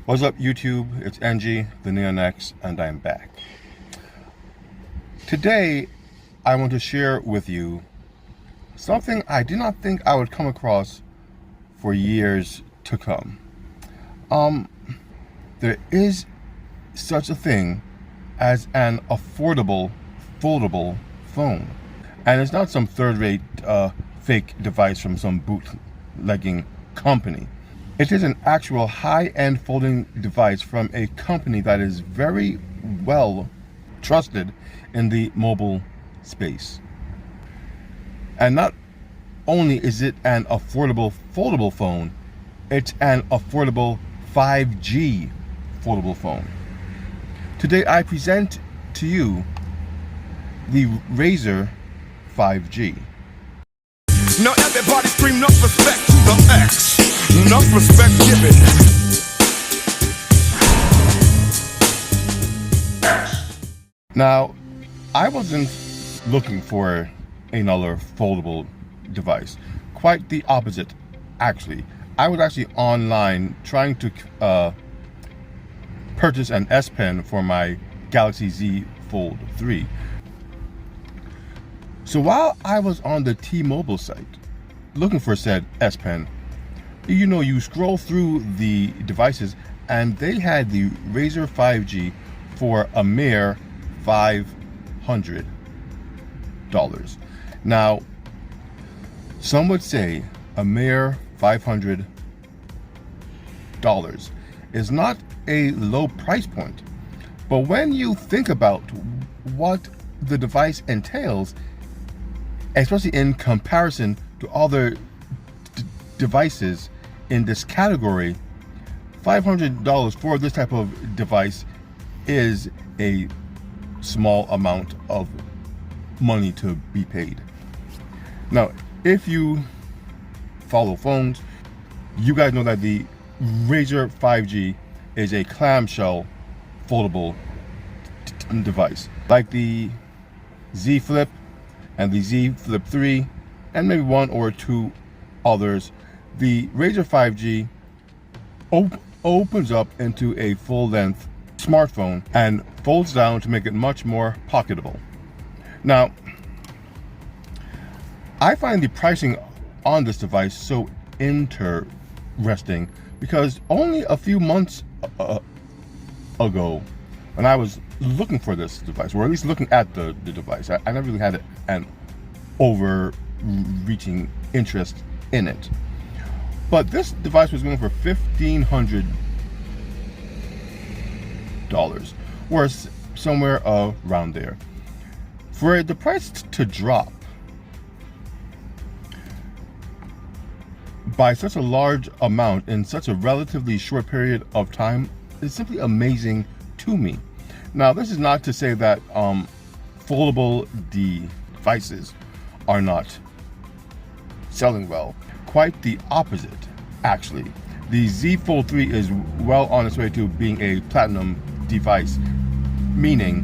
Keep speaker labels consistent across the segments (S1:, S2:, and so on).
S1: What's up, YouTube? It's NG, the Neon X, and I'm back. Today, I want to share with you something I did not think I would come across for years to come. There is such a thing as an affordable foldable phone. And it's not some third-rate fake device from some bootlegging company. It is an actual high-end folding device from a company that is very well trusted in the mobile space. And not only is it an affordable foldable phone, it's an affordable 5G foldable phone. Today I present to you the Razer 5G.
S2: Now everybody scream enough respect to the X. Enough respect given.
S1: Now, I wasn't looking for another foldable device. Quite the opposite, actually. I was actually online trying to purchase an S Pen for my Galaxy Z Fold 3. So while I was on the T-Mobile site looking for said S Pen, you scroll through the devices and they had the Razer 5G for a mere $500. Now, some would say a mere $500 is not a low price point, but when you think about what the device entails, especially in comparison to other devices in this category, $500 for this type of device is a small amount of money to be paid. Now, if you follow phones, you guys know that the Razer 5G is a clamshell foldable device, like the Z Flip and the Z Flip 3, and maybe one or two others. The Razer 5G opens up into a full-length smartphone and folds down to make it much more pocketable. Now, I find the pricing on this device so interesting because only a few months ago, when I was looking for this device, or at least looking at the device, I never really had an overreaching interest in it. But this device was going for $1,500, or somewhere around there. For the price to drop by such a large amount in such a relatively short period of time is simply amazing to me. Now, this is not to say that foldable devices are not selling well. Quite the opposite, actually. The Z Fold 3 is well on its way to being a platinum device, meaning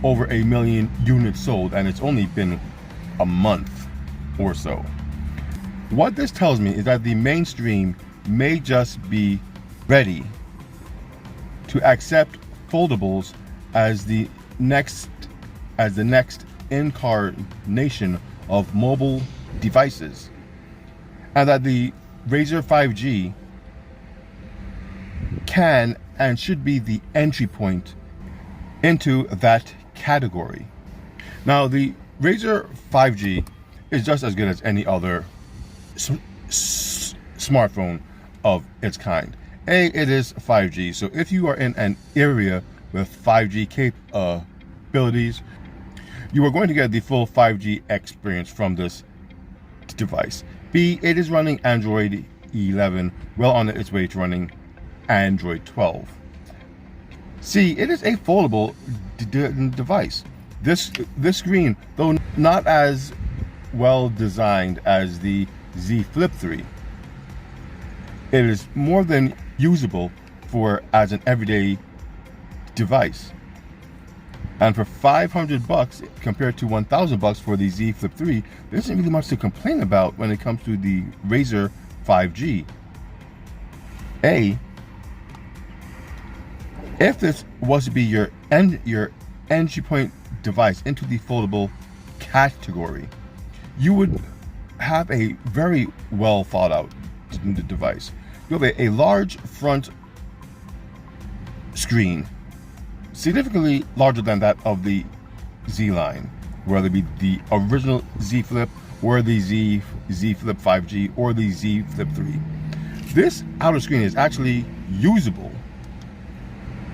S1: over 1 million units sold, and it's only been a month or so. What this tells me is that the mainstream may just be ready to accept foldables as the next incarnation of mobile devices, and that the Razer 5G can and should be the entry point into that category. Now, the Razer 5G is just as good as any other smartphone of its kind. It is 5G, so if you are in an area with 5G capabilities, you are going to get the full 5G experience from this device. B, it is running Android 11, well on its way to running Android 12. C, it is a foldable device. This screen, though not as well designed as the Z Flip 3, it is more than usable as an everyday device. And for $500 compared to $1,000 for the Z Flip 3, there isn't really much to complain about when it comes to the Razer 5G. A, If this was to be your entry point device into the foldable category, you would have a very well thought out device. You have a large front screen, significantly larger than that of the Z line, whether it be the original Z Flip or the Z Flip 5G or the Z Flip 3. This outer screen is actually usable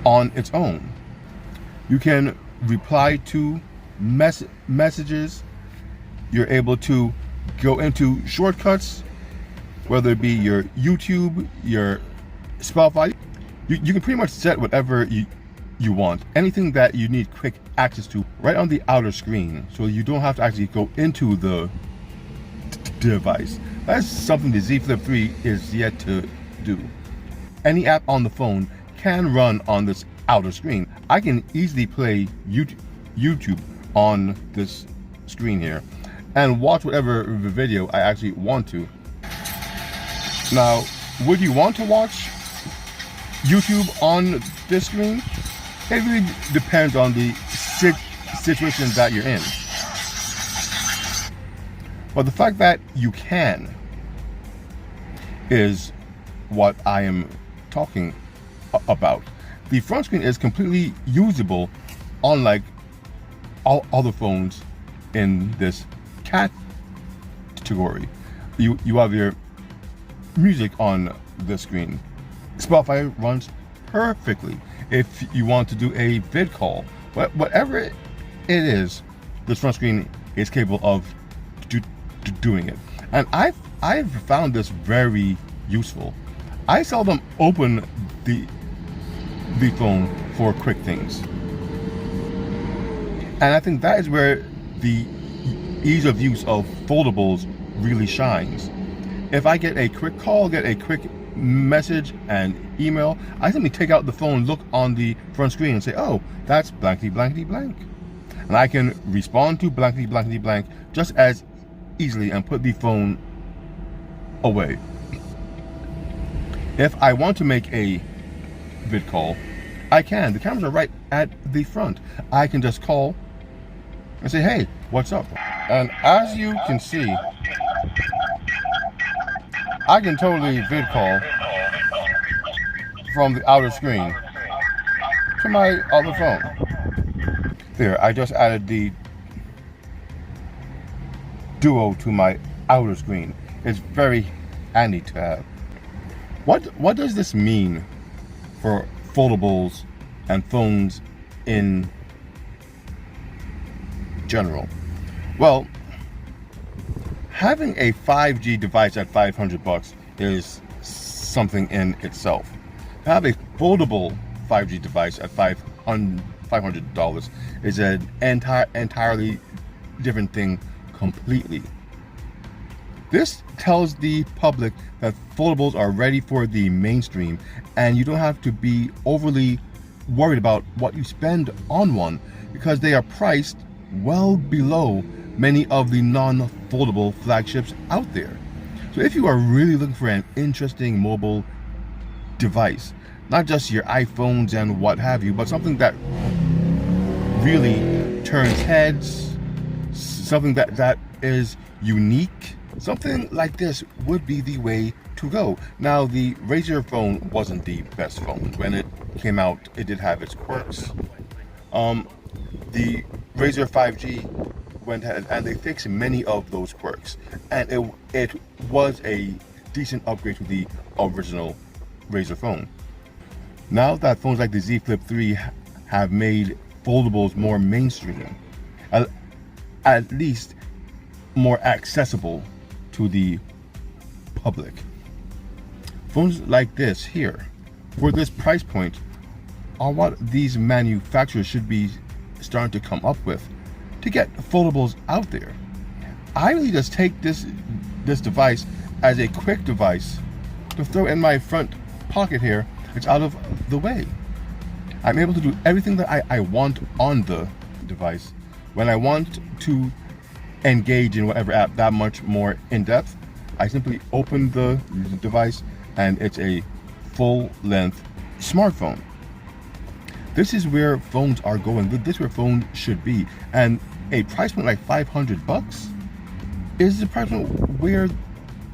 S1: on its own. You can reply to messages. You're able to go into shortcuts, whether it be your YouTube, your Spotify. You can pretty much set whatever you want, anything that you need quick access to right on the outer screen, so you don't have to actually go into the device. That's something the Z Flip 3 is yet to do. Any app on the phone can run on this outer screen. I can easily play YouTube on this screen here and watch whatever video I actually want to. Now, would you want to watch YouTube on this screen? It really depends on the situation that you're in. But the fact that you can is what I am talking about. The front screen is completely usable, unlike all other phones in this category. You have your music on the screen. Spotify runs perfectly. If you want to do a vid call, whatever it is, this front screen is capable of doing it. And I've found this very useful. I seldom open the phone for quick things. And I think that is where the ease of use of foldables really shines. If I get a quick call, get a quick message and email, I simply take out the phone, look on the front screen and say, oh, that's blankety blankety blank. And I can respond to blankety blankety blank just as easily and put the phone away. If I want to make a vid call, I can. The cameras are right at the front. I can just call and say, hey, what's up? And as you can see, I can totally vid call from the outer screen to my other phone. There, I just added the Duo to my outer screen. It's very handy to have. What does this mean for foldables and phones in general? Well, having a 5G device at $500 is something in itself. To have a foldable 5G device at $500 is an entirely different thing completely. This tells the public that foldables are ready for the mainstream, and you don't have to be overly worried about what you spend on one, because they are priced well below many of the non-foldable flagships out there. So if you are really looking for an interesting mobile device, not just your iPhones and what have you, but something that really turns heads, something that is unique, something like this would be the way to go. Now, the Razr phone wasn't the best phone. When it came out, it did have its quirks. The Razr 5G went ahead and they fixed many of those quirks, and it was a decent upgrade to the original Razr phone. Now that phones like the Z Flip 3 have made foldables more mainstream, at least more accessible to the public, phones like this here, for this price point, are what these manufacturers should be starting to come up with to get foldables out there. I really just take this device as a quick device to throw in my front pocket here. It's out of the way. I'm able to do everything that I want on the device. When I want to engage in whatever app that much more in depth, I simply open the device and it's a full-length smartphone. This is where phones are going. This is where phones should be. And a price point like $500 is the price point where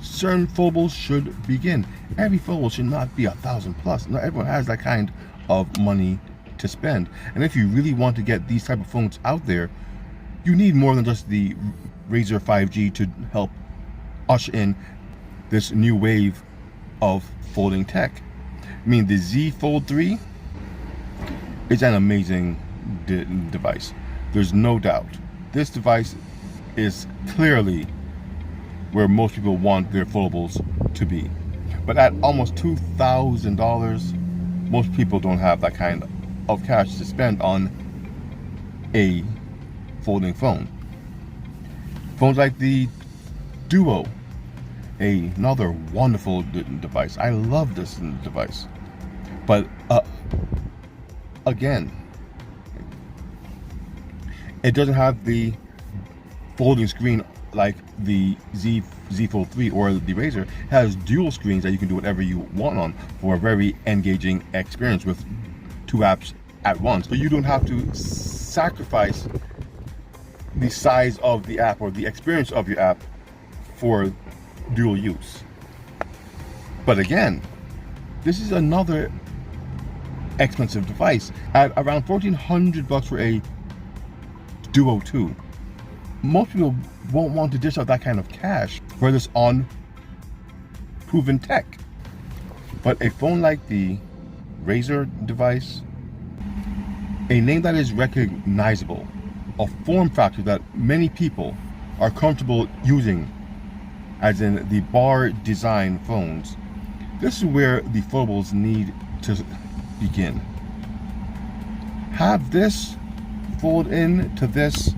S1: certain foldables should begin. Every foldable should not be $1,000+. Not everyone has that kind of money to spend. And if you really want to get these type of phones out there, you need more than just the Razr 5G to help usher in this new wave of folding tech. I mean, the Z Fold 3 is an amazing device. There's no doubt. This device is clearly where most people want their foldables to be. But at almost $2,000, most people don't have that kind of cash to spend on a folding phone. Phones like the Duo, another wonderful device. I love this device. But again, it doesn't have the folding screen like the Z Fold 3 or the Razr. It has dual screens that you can do whatever you want on for a very engaging experience with 2 apps at once. So you don't have to sacrifice the size of the app or the experience of your app for dual use. But again, this is another expensive device at around $1,400 for a Duo 2. Most people won't want to dish out that kind of cash for this unproven tech. But a phone like the Razr device, a name that is recognizable, a form factor that many people are comfortable using, as in the bar design phones, this is where the foldables need to begin. Have this fold into this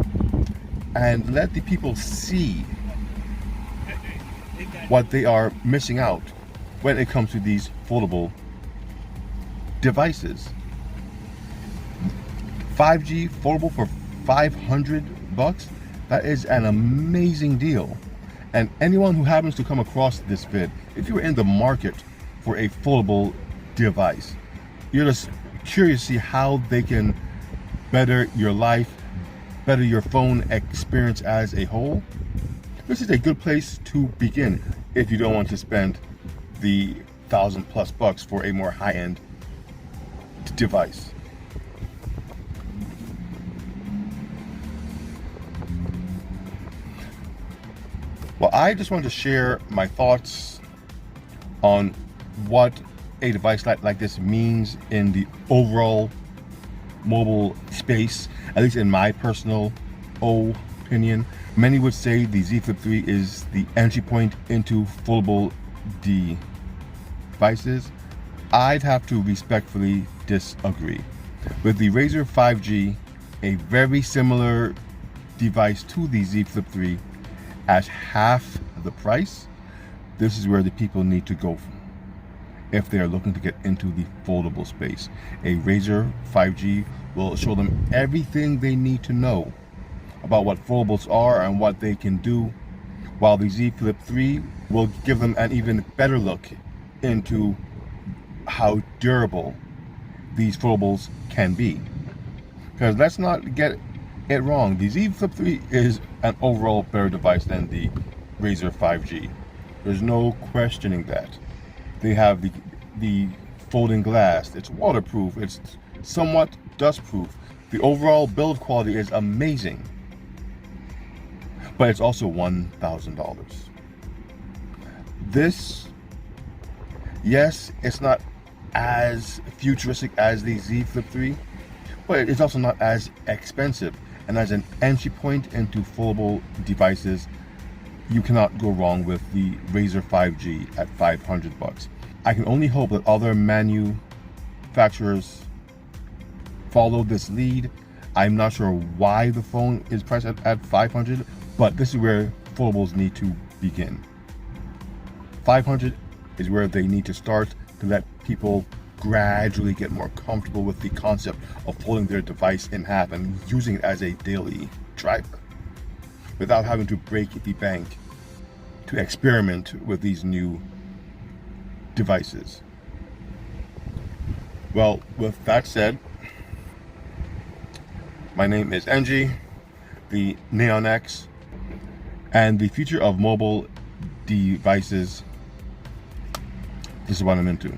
S1: and let the people see what they are missing out when it comes to these foldable devices. 5G foldable for $500, that is an amazing deal. And anyone who happens to come across this vid, if you're in the market for a foldable device, you're just curious to see how they can better your life, better your phone experience as a whole, this is a good place to begin if you don't want to spend the $1,000+ for a more high-end device. Well, I just wanted to share my thoughts on what a device like this means in the overall mobile space, at least in my personal opinion. Many would say the Z Flip 3 is the entry point into foldable devices. I'd have to respectfully disagree. With the Razr 5G, a very similar device to the Z Flip 3, at half the price, this is where the people need to go if they are looking to get into the foldable space. A Razr 5G will show them everything they need to know about what foldables are and what they can do, while the Z Flip 3 will give them an even better look into how durable these foldables can be. Because let's not get it wrong, the Z Flip 3 is an overall better device than the Razr 5G. There's no questioning that. They have the folding glass, it's waterproof, it's somewhat dustproof. The overall build quality is amazing, but it's also $1,000. This, yes, it's not as futuristic as the Z Flip 3, but it's also not as expensive. And as an entry point into foldable devices, you cannot go wrong with the Razr 5G at $500. I can only hope that other manufacturers follow this lead. I'm not sure why the phone is priced at $500, but this is where foldables need to begin. $500 is where they need to start to let people gradually get more comfortable with the concept of folding their device in half and using it as a daily driver without having to break the bank to experiment with these new devices. Well, with that said, My name is NG, the Neon X, and the future of mobile devices. This is what I'm into.